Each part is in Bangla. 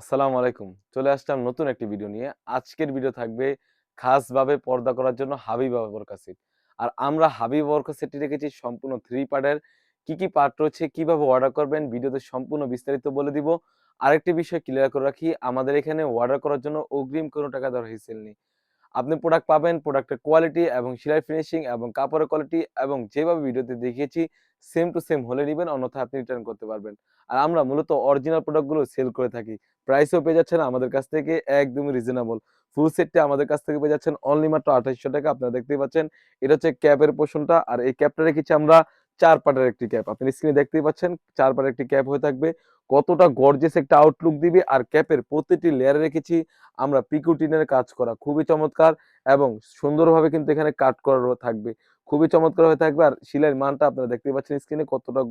আসসালামু আলাইকুম। চলে আসলাম নতুন একটি ভিডিও নিয়ে। আজকের ভিডিও থাকবে খাসভাবে পর্দা করার জন্য হাবিবা বরকা সেট। আর আমরা হাবিবা বরকা সেটটি রেখেছি সম্পূর্ণ 3 পার্টের। কি পার্ট রয়েছে, কিভাবে অর্ডার করবেন ভিডিওতে সম্পূর্ণ বিস্তারিত বলে দিব। আরেকটি বিষয় ক্লিয়ার করে রাখি, আমাদের এখানে অর্ডার করার জন্য অগ্রিম কোনো টাকা দেওয়ার হিসেল নেই। আপনি প্রোডাক্ট পাবেন, প্রোডাক্টের কোয়ালিটি এবং সেলাই ফিনিশিং এবং কাপড়ের কোয়ালিটি এবং যেভাবে ভিডিওতে দেখিয়েছি সেম টু সেম হলে নিবেন, অন্যথায় আপনি রিটার্ন করতে পারবেন। আর আমরা মূলত অরিজিনাল প্রোডাক্টগুলো সেল করে থাকি। প্রাইসও পেয়ে যাচ্ছেন আমাদের কাছ থেকে একদমই রিজনেবল। ফুল সেটটা আমাদের কাছ থেকে পেয়ে যাচ্ছেন অনলি মাত্র ৳২৮০০। আপনারা দেখতেই পাচ্ছেন। এটা হচ্ছে ক্যাপের পোরশনটা। আর এই ক্যাপটা রেখেছি আমরা ৪ পার্টের একটি ক্যাপ। আপনি স্ক্রিনে দেখতেই পাচ্ছেন ৪ পার্টের একটি ক্যাপ হয়ে থাকবে। কতটা গর্জিয়াস একটা আউটলুক দিবে। আর ক্যাপের প্রতিটি লেয়ারে রেখেছি আমরা পিকুটিনের কাজ করা। খুবই চমৎকার এবং সুন্দরভাবে কিন্তু এখানে কাট করারও থাকবে। খুবই চমৎকার হয়ে থাকবে। আর সেলাইয়ের মানটা আপনারা দেখতেই পাচ্ছেন স্ক্রিনে কতটা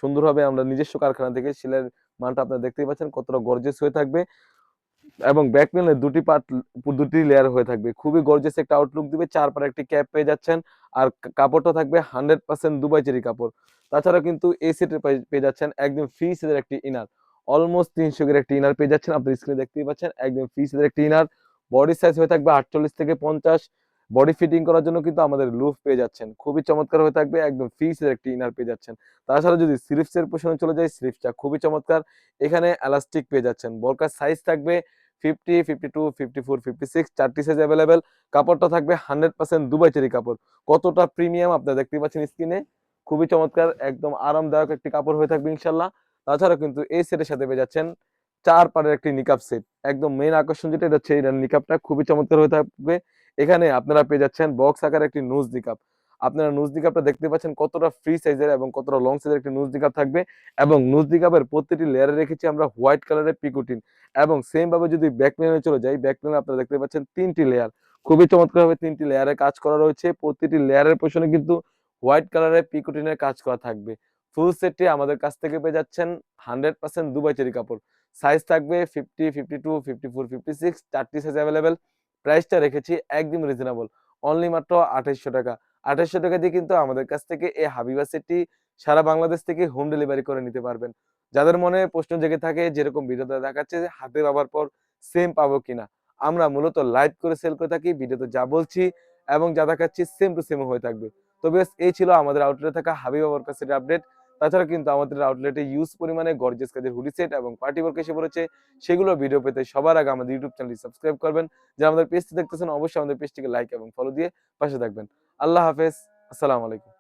সুন্দরভাবে আমরা নিজস্ব কারখানা থেকে সেলাইয়ের মানটা আপনারা দেখতেই পাচ্ছেন কতটা গর্জিয়াস হয়ে থাকবে। এবং ব্যাক প্যানেলে ২টি পার্ট ২টি লেয়ার হয়ে থাকবে। খুবই গর্জিয়াস একটা আউটলুক দিবে। ৪ পাড়ের একটি ক্যাপ পেয়ে যাচ্ছেন। আর কাপড়টা থাকবে 100% দুবাই চেরি কাপড়। তাছাড়া কিন্তু এই সেটের পেয়ে যাচ্ছেন একদম ফ্রি সাইজের একটি ইনার। অলমোস্ট ৩০০ এর একটি ইনার পেয়ে যাচ্ছেন। আপনি স্ক্রিনে দেখতেই পাচ্ছেন একদম ফ্রি সাইজের একটি ইনার। বডি সাইজ হয়ে থাকবে ৪৮ থেকে ৫০। বডি ফিটিং করার জন্য কিন্তু আমাদের লুফ পেয়ে যাচ্ছেন। খুবই চমৎকার হয়ে থাকবে। একদম ফ্রি সাইজের একটি ইনার পেয়ে যাচ্ছেন। তাছাড়া যদি স্লিভস এর পোরশনে চলে যাই, স্লিভসটা খুবই চমৎকার। এখানে এলাস্টিক পেয়ে যাচ্ছেন। বোরকার সাইজ থাকবে 50, 52, 54, 56 চারটি সাইজ এভেলেবেল। কাপড়টা থাকবে 100% দুবাই চেরি কাপড়। কতটা প্রিমিয়াম আপনারা দেখতেই পাচ্ছেন স্ক্রিনে। খুবই চমৎকার একদম আরামদায়ক একটি কাপড় হয়ে থাকবে ইনশাআল্লাহ। তাছাড়া কিন্তু এই সেটের সাথে পেয়ে যাচ্ছেন ৪ পাড়ের একটি নিকাব সেট। একদম মেইন আকর্ষণ যেটা এটা হচ্ছে এই নিকাবটা খুবই চমৎকার হয়ে থাকবে। এখানে আপনারা পেয়ে যাচ্ছেন বক্স আকারের একটি নুজ নিকাব। আপনারা নুজ নিকাবটা দেখতে পাচ্ছেন কতটা ফ্রি সাইজের এবং কতটা লং সাইজের একটি নুজ নিকাব থাকবে এবং নুজ নিকাবের প্রত্যেকটি লেয়ারে রেখেছি আমরা হোয়াইট কালারের পিকোটিন। এবং সেম ভাবে যদি ব্যাক প্যানেলে চলে যাই, ব্যাক প্যানেলে আপনারা দেখতে পাচ্ছেন ৩ টি লেয়ার। খুবই চমৎকারভাবে ৩ টি লেয়ারে কাজ করা রয়েছে। প্রতিটি লেয়ারের পেছনে কিন্তু হোয়াইট কালারের পিকোটিনের কাজ করা থাকবে। ফুল সেটটি আমাদের কাছ থেকে পেয়ে যাচ্ছেন 100% দুবাই চেরি কাপড়। সাইজ থাকবে 50, 52, 54, 56 চারটি সাইজ এভেলেবেল। প্রাইসটা রেখেছি একদম রিজনেবল। অনলি মাত্র ৳২৮০০। ৳২৮০০ দিয়ে কিন্তু আমাদের কাছ থেকে এই হাবিবা সেটটি সারা বাংলাদেশ থেকে হোম ডেলিভারি করে নিতে পারবেন। যাদের মনে প্রশ্ন জেগে থাকে যেরকম ভিডিওতে দেখাচ্ছে যে হাতে পাবার পর সেম পাবো কিনা? আমরা মূলত লাইভ করে সেল করে থাকি। ভিডিওতে যা বলছি এবং যা দেখাচ্ছি সেম টু সেম হয়ে থাকবে। তো বেশ এই ছিল আমাদের আউটলেটে থাকা হাবিবা বরকা সেটের আপডেট। তাছাড়া কিন্তু আমাদের আউটলেটে হিউজ পরিমাণে গর্জিয়াস কাজের হুডি সেট এবং পার্টি ওয়ার্ক এসে পড়েছে। সেগুলোর ভিডিও পেতে সবার আগে আমাদের ইউটিউব চ্যানেলটি সাবস্ক্রাইব করবেন। যারা আমাদের পেজটি দেখতেছেন অবশ্যই আমাদের পেজটিকে লাইক এবং ফলো দিয়ে পাশে থাকবেন। আল্লাহ হাফেজ। আসসালামু আলাইকুম।